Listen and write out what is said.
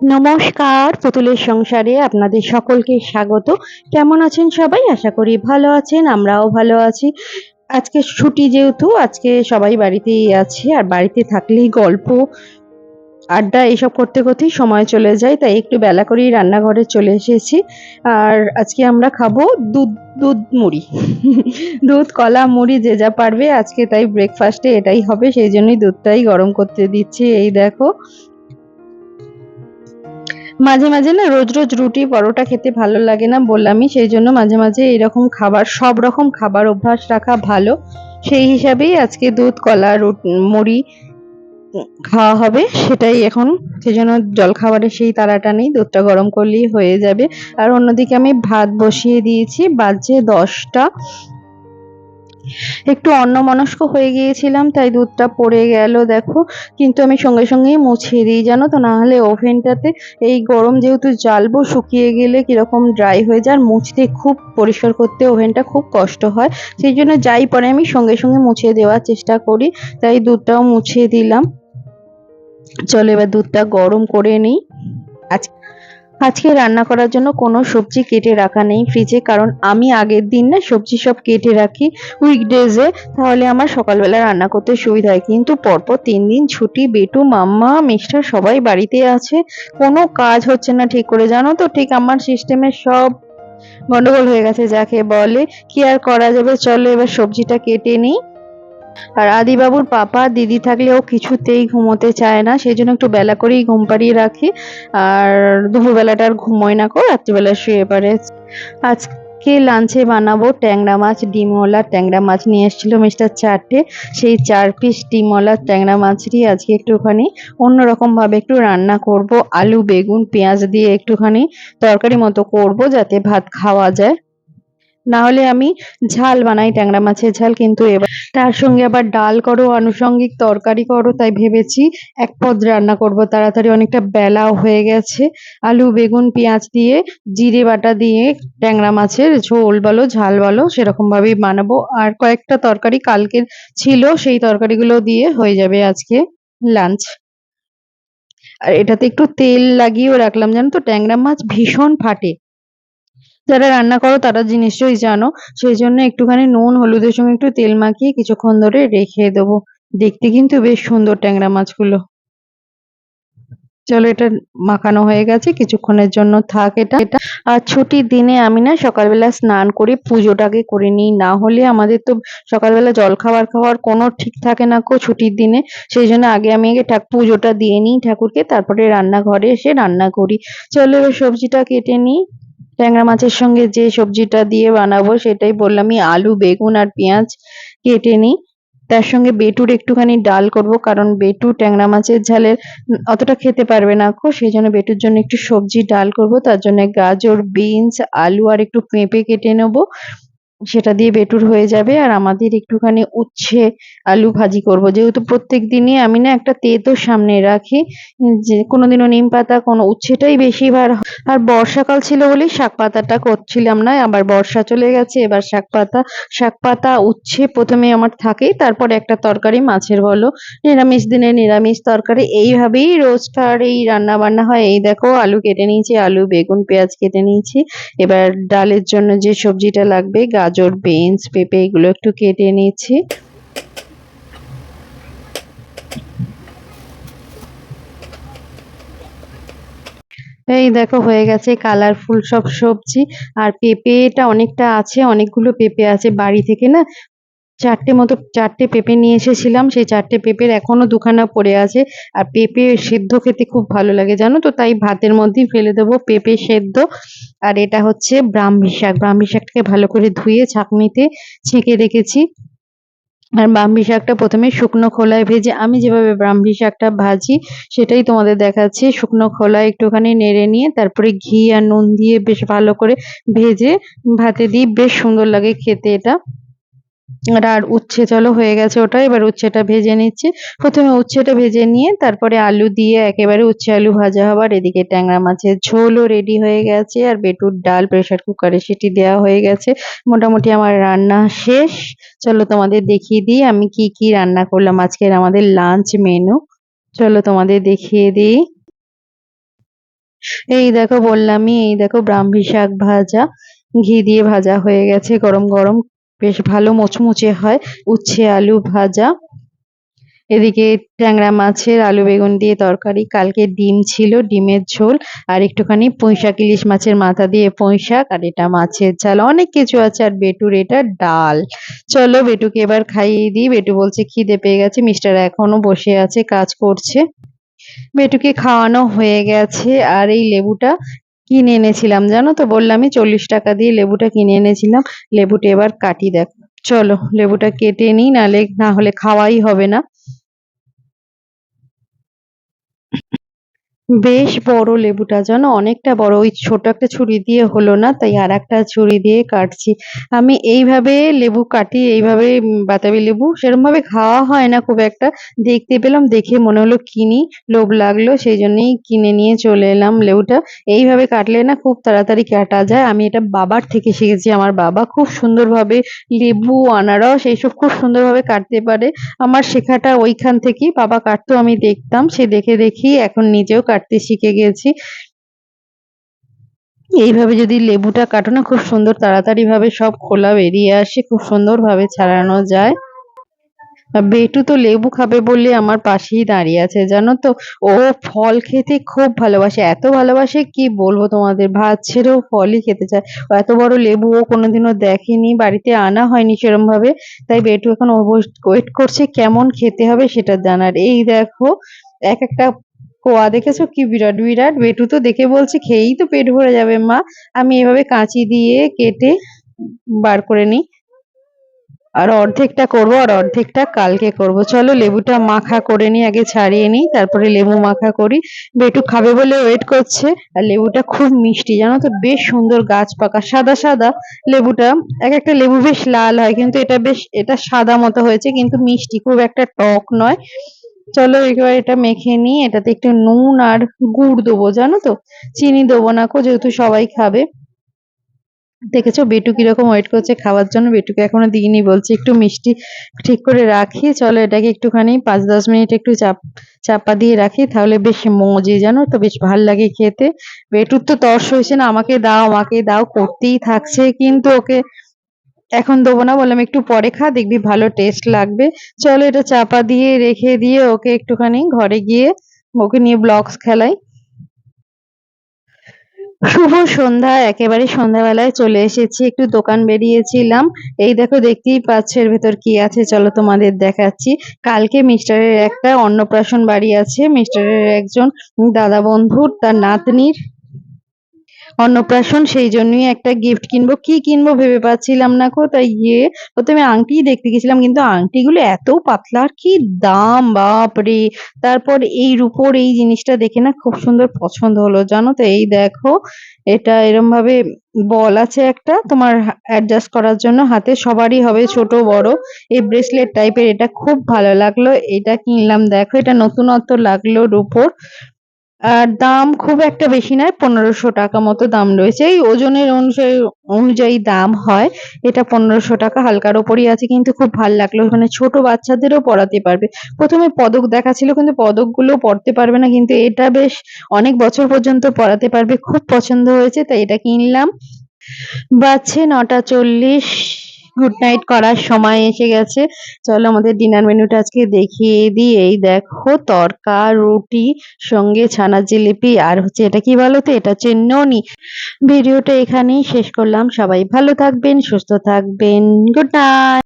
নমস্কার, পুতুলের সংসারে আপনাদের সকলকে স্বাগত। কেমন আছেন সবাই? আশা করি ভালো আছেন, আমরাও ভালো আছি। আজকে ছুটি যেহেতু আজকে সবাই বাড়িতেই আছে, আর বাড়িতে থাকলেই গল্প আড্ডা এসব করতে করতেই সময় চলে যায়, তাই একটু বেলা করেই রান্নাঘরে চলে এসেছি। আর আজকে আমরা খাবো দুধ দুধ মুড়ি দুধ কলা মুড়ি যে যা পারবে আজকে, তাই ব্রেকফাস্টে এটাই হবে, সেই জন্যই দুধটাই গরম করতে দিচ্ছি। এই দেখো, মাঝে মাঝে না রোজ রোজ রুটি পরোটা খেতে ভালো লাগে না, বললামই, সেই জন্য মাঝে মাঝে এরকম খাবার, সব রকম খাবার অভ্যাস রাখা ভালো। সেই হিসাবেই আজকে দুধ কলা মুড়ি খাওয়া হবে, সেটাই এখন। সেজন্য জল খাবারের সেই তাড়াটা নেই, দুধটা গরম করলেই হয়ে যাবে। আর অন্যদিকে আমি ভাত বসিয়ে দিয়েছি, বাজে 10টা। একটু অন্যমনস্ক হয়ে গিয়েছিলাম, তাই দুধটা পড়ে গেল দেখো। কিন্তু আমি সঙ্গে সঙ্গেই মুছিয়ে দিই, জানো তো, না হলে ওভেনটাতে এই গরম যেহেতু জ্বালবো, শুকিয়ে গেলে কিরকম ড্রাই হয়ে যায়, আর মুছতে খুব, পরিষ্কার করতে ওভেনটা খুব কষ্ট হয়। সেই জন্য যাই পরে আমি সঙ্গে সঙ্গে মুছিয়ে দেওয়ার চেষ্টা করি, তাই দুধটাও মুছিয়ে দিলাম। চলো এবার দুধটা গরম করে নিই। আজকে রান্না করার জন্য কোনো সবজি কেটে রাখা নেই ফ্রিজে, কারণ আমি আগের দিন না সবজি সব কেটে রাখি উইকডেজে, তাহলে আমার সকালবেলা রান্না করতে সুবিধা হয়। কিন্তু পরপর 3 দিন ছুটি, বেটু মাম্মা মিস্টার সবাই বাড়িতে আছে, কোনো কাজ হচ্ছে না ঠিক করে, জানো তো, ঠিক আমার সিস্টেমের সব গন্ডগোল হয়ে গেছে যাকে বলে। কি আর করা যাবে, চলো এবার সবজিটা কেটে নিই। আর আদিবাবুর পাপা দিদি থাকলে ও কিছুতেই ঘুমোতে চায় না, সেই জন্য একটু বেলা করেই ঘুম পাড়িয়ে রাখি। আর দুপুরবেলাটা আর ঘুমোয় না, রাত্রিবেলা শুয়ে পড়ে। আজকে লাঞ্চে বানাবো ট্যাংরা মাছ, ডিমওয়ালা ট্যাংরা মাছ নিয়ে এসেছিল মিস্টার চারটে, সেই 4 পিস ডিমওয়ালা ট্যাংরা মাছটি আজকে একটুখানি অন্যরকম ভাবে একটু রান্না করব। আলু বেগুন পেঁয়াজ দিয়ে একটুখানি তরকারি মতো করব, যাতে ভাত খাওয়া যায়। না হলে আমি ঝাল বানাই, ট্যাংরা মাছের ঝাল, কিন্তু এবার তার সঙ্গে আবার ডাল করো, আনুষঙ্গিক তরকারি করো, তাই ভেবেছি এক পদ রান্না করব তাড়াতাড়ি, অনেকটা বেলাও হয়ে গেছে। আলু বেগুন পেঁয়াজ দিয়ে জিরে বাটা দিয়ে ট্যাংরা মাছের ঝোল বলো ঝাল বলো সেরকম ভাবেই বানাবো। আর কয়েকটা তরকারি কালকের ছিল, সেই তরকারিগুলো দিয়ে হয়ে যাবে আজকে লাঞ্চ। আর এটাতে একটু তেল লাগিয়েও রাখলাম, জানো তো, ট্যাংরা মাছ ভীষণ ফাটে, যারা রান্না করো তারা নিশ্চয়ই জানো। সেই জন্য একটুখানি নুন হলুদের সঙ্গে একটু তেল মাখিয়ে কিছুক্ষণ ধরে রেখে দেবো। দেখতে কিন্তু বেশ সুন্দর ট্যাংরা মাছগুলো। চলো, এটা মাখানো হয়ে গেছে, কিছুক্ষণের জন্য থাক এটা। আর ছুটির দিনে আমি না সকালবেলা স্নান করে পুজোটাকে করে নিই, না হলে আমাদের তো সকালবেলা জল খাবার খাওয়ার কোনো ঠিক থাকে না ছুটির দিনে। সেই জন্য আগে আমি পুজোটা দিয়ে নিই ঠাকুরকে, তারপরে রান্নাঘরে এসে রান্না করি। চলো এবার সবজিটা কেটে নিই। ট্যাংরা মাছের সঙ্গে যে সবজিটা দিয়ে বানাবো সেটাই বললামই, আলু বেগুন আর পেঁয়াজ কেটে নিই। তার সঙ্গে বেটুর একটুখানি ডাল করব, কারণ বেটু ট্যাংরা মাছের ঝালের অতটা খেতে পারবে না সেই জন্য বেটুর জন্য একটু সবজি ডাল করব। তার জন্য গাজর বিনস আলু আর একটু পেঁপে কেটে নেব, সেটা দিয়ে বেটুর হয়ে যাবে। আর আমাদের একটুখানি উচ্ছে আলু ভাজি করব, যেহেতু প্রত্যেক দিনই আমি না একটা তেতো সামনে রাখি, যে কোনোদিনও নিম পাতা কোনো উচ্ছেটাই বেশিবার আর বর্ষাকাল ছিল বলেই শাক পাতাটা করছিলাম না, আবার বর্ষা চলে গেছে, এবার শাক পাতা উচ্ছে প্রথমে আমার থাকেই, তারপরে একটা তরকারি মাছের বলো, নিরামিষ দিনে নিরামিষ তরকারি, এইভাবেই রোজকার এই রান্না বান্না হয়। এই দেখো আলু কেটে নিয়েছি, আলু বেগুন পেঁয়াজ কেটে নিয়েছি। এবার ডালের জন্য যে সবজিটা লাগবে, গাজর বিনস পেঁপে এগুলো একটু কেটে নিয়েছি। এই দেখো হয়ে গেছে কালারফুল সব সবজি। আর পেঁপেটা অনেকটা আছে, অনেকগুলো পেঁপে আছে বাড়ি থেকে না, 4টে পেঁপে নিয়ে এসেছিলাম, সেই 4টে পেঁপের এখনো 2খানা পড়ে আছে। আর পেঁপে সেদ্ধ খেতে খুব ভালো লাগে, জানো তো, তাই ভাতের মধ্যেই ফেলে দেবো পেঁপে সেদ্ধ। আর এটা হচ্ছে ব্রাহ্মী শাকটাকে ভালো করে ধুয়ে ছাঁকনিতে ছেঁকে রেখেছি। আর ব্রাহ্মী শাকটা প্রথমে শুকনো খোলায় ভেজে, আমি যেভাবে ব্রাহ্মী শাকটা ভাজি সেটাই তোমাদের দেখাচ্ছি। শুকনো খোলায় একটুখানি নেড়ে নিয়ে তারপরে ঘি আর নুন দিয়ে বেশ ভালো করে ভেজে ভাতে দিই, বেশ সুন্দর লাগে খেতে এটা। আর উচ্ছে চলো হয়ে গেছে ওটা, এবার উচ্ছেটা ভেজে নিচ্ছি। প্রথমে উচ্ছেটা ভেজে নিয়ে তারপরে আলু দিয়ে একেবারে উচ্ছে আলু ভাজা হবার এদিকে ট্যাংরা মাছের ঝোলও রেডি হয়ে গেছে, আর বেটুর ডাল প্রেসার কুকারে সেটি দেওয়া হয়ে গেছে। মোটামুটি আমার রান্না শেষ। চলো তোমাদের দেখিয়ে দিই আমি কি কি রান্না করলাম, আজকের আমাদের লাঞ্চ মেনু। চলো তোমাদের দেখিয়ে দিই। এই দেখো বললামই, এই দেখো ব্রাহ্মী শাক ভাজা, ঘি দিয়ে ভাজা হয়ে গেছে গরম গরম, বেশ ভালো মুচমুচে হয়। উচ্ছে আলু ভাজা, এদিকে ট্যাংরা মাছের আলু বেগুন দিয়ে তরকারি, কালকে ডিম ছিল, ডিমের ঝোল, আর একটুখানি পুঁইশাক, ইলিশ মাছের মাথা দিয়ে পুঁইশাক, আর এটা মাছের ঝাল, অনেক কিছু আছে। আর বেটুর এটা ডাল। চলো বেটুকে এবার খাইয়ে দিই। বেটু বলছে খিদে পেয়ে গেছে, মিস্টার এখনো বসে আছে কাজ করছে। বেটুকে খাওয়ানো হয়ে গেছে। আর এই লেবুটা কিনে এনেছিলাম জানো তো, বললামই 40 টাকা দিয়ে লেবুটা কিনে এনেছিলাম। লেবুটা এবার কাটি, দেখো। চলো লেবুটা কেটে নিই, না হলে খাওয়াই হবে না। বেশ বড় লেবুটা জানো, অনেকটা বড়। ওই ছোট একটা ছুরি দিয়ে হলো না, তাই আর একটা ছুরি দিয়ে কাটছি। আমি এইভাবে লেবু কাটি, এইভাবে বাতাবি লেবু সেরকম ভাবে খাওয়া হয় না খুব একটা। দেখতে পেলাম, দেখে মনে হলো কিনি, লোভ লাগলো, সেই জন্যই কিনে নিয়ে চলে এলাম লেবুটা। এইভাবে কাটলে না খুব তাড়াতাড়ি কাটা যায়। আমি এটা বাবার থেকে শিখেছি। আমার বাবা খুব সুন্দরভাবে লেবু, আনারস এইসব খুব সুন্দরভাবে কাটতে পারে। আমার শেখাটা ওইখান থেকেই, বাবা কাটতো আমি দেখতাম, সে দেখে দেখেই এখন নিজেও কাটতে শিখে গেছি। এইভাবে যদি লেবুটা কাটো না, খুব সুন্দর তাড়াতাড়ি ভাবে সব খোলা বেরিয়ে আসে, খুব সুন্দর ভাবে ছাড়ানো যায়। বেটু তো লেবু খাবে বলে আমার পাশেই দাঁড়িয়ে আছে জানো তো। ও ফল খেতে খুব ভালোবাসে, এত ভালোবাসে কি বলবো তোমাদের, ভাত ছেড়েও ফলই খেতে চায়। ও এত বড় লেবু ও কোনোদিনও দেখেনি, বাড়িতে আনা হয়নি সেরম ভাবে। তাই বেটু এখন ওয়েট করছে কেমন খেতে হবে সেটা জানার। এই দেখো এক একটা কোয়া দেখেছো কি বিরাট বিরাট। বেটু তো দেখে বলছে খেয়েই তো পেট ভরে যাবে মা। আমি এভাবে কাঁচি দিয়ে কেটে বার করে নিই। আর অর্ধেকটা করব আর অর্ধেকটা কালকে করব। চলো লেবুটা মাখা করে নিই, আগে ছাড়িয়ে নিই, তারপরে লেবু মাখা করি। বেটু খাবে বলে ওয়েট করছে। আর লেবুটা খুব মিষ্টি জানো তো, বেশ সুন্দর গাছ পাকা সাদা সাদা লেবুটা। এক একটা লেবু বেশ লাল হয়, কিন্তু এটা সাদা মতো হয়েছে, কিন্তু মিষ্টি, খুব একটা টক নয়। চলো এবার এটা মেখে নিই। এটাতে একটু নুন আর গুড় দেবো জানো তো, চিনি দেবো না কো, যেহেতু সবাই খাবে। দেখেছো বেটু কিরকম ওয়েট করছে খাওয়ার জন্য, বেটুকে এখনো দিইনি, বলছে একটু মিষ্টি ঠিক করে রাখি। চলো এটাকে একটুখানি 5-10 মিনিট একটু চাপা দিয়ে রাখি, তাহলে বেশ মজে জানো তো, বেশ ভাল লাগে খেতে। বেটুর তো তর্স হয়েছে না, আমাকে দাও করতেই থাকছে, কিন্তু ওকে এখন দেবো না, বললাম একটু পরে খা, দেখবি ভালো টেস্ট লাগবে। চলো এটা চাপা দিয়ে রেখে দিয়ে ওকে একটুখানি ঘরে গিয়ে ওকে নিয়ে ব্লগস খেলাই। শুভ সন্ধ্যা, একেবারে সন্ধ্যাবেলায় চলে এসেছি, একটু দোকান বেরিয়েছিলাম। এই দেখো দেখতেই পাচ্ছ এর ভেতর কি আছে, চলো তোমাদের দেখাচ্ছি। কালকে মিস্টারের একটা অন্নপ্রাশন বাড়ি আছে, মিস্টারের একজন দাদা বন্ধুর, তার নাতনির অন্নপ্রাশন, সেই জন্যই একটা গিফট কিনবো। কি কিনবো ভেবে পাচ্ছিলাম না কো, তাই গিয়ে প্রথমে আংটি দেখতে গেছিলাম, কিন্তু আংটিগুলো এত পাতলা আর কি দাম, বাপরে। তারপর এই রূপোর এই জিনিসটা দেখে না খুব সুন্দর পছন্দ হলো জানো তো। এই দেখো এটা এরম ভাবে বল আছে একটা, তোমার অ্যাডজাস্ট করার জন্য হাতে, সবারই হবে ছোট বড়। এই ব্রেসলেট টাইপের, এটা খুব ভালো লাগলো, এটা কিনলাম। দেখো এটা নতুনত্ব লাগলো রূপোর। আর দাম খুব একটা বেশি নয়, 1500 টাকা মতো দাম রয়েছে, এই ওজনের অনুযায়ী দাম হয়। এটা 1500 টাকা, হালকার ওপরই আছে, কিন্তু খুব ভাল লাগলো, মানে ছোট বাচ্চাদেরও পরাতে পারবে। প্রথমে পদক দেখাচ্ছিল, কিন্তু পদকগুলো পরতে পারবে না, কিন্তু এটা বেশ অনেক বছর পর্যন্ত পরাতে পারবে, খুব পছন্দ হয়েছে, তাই এটা কিনলাম। বাজছে 9টা 40, গুড নাইট করার সময় এসে গেছে। চলো আমাদের ডিনার মেনুটা আজকে দেখিয়ে দিই। এই দেখো তড়কা, রুটি, সঙ্গে ছানা জিলিপি, আর হচ্ছে এটা কি বলো তো, এটা হচ্ছে ননি। ভিডিওটা এখানেই শেষ করলাম, সবাই ভালো থাকবেন, সুস্থ থাকবেন, গুড নাইট।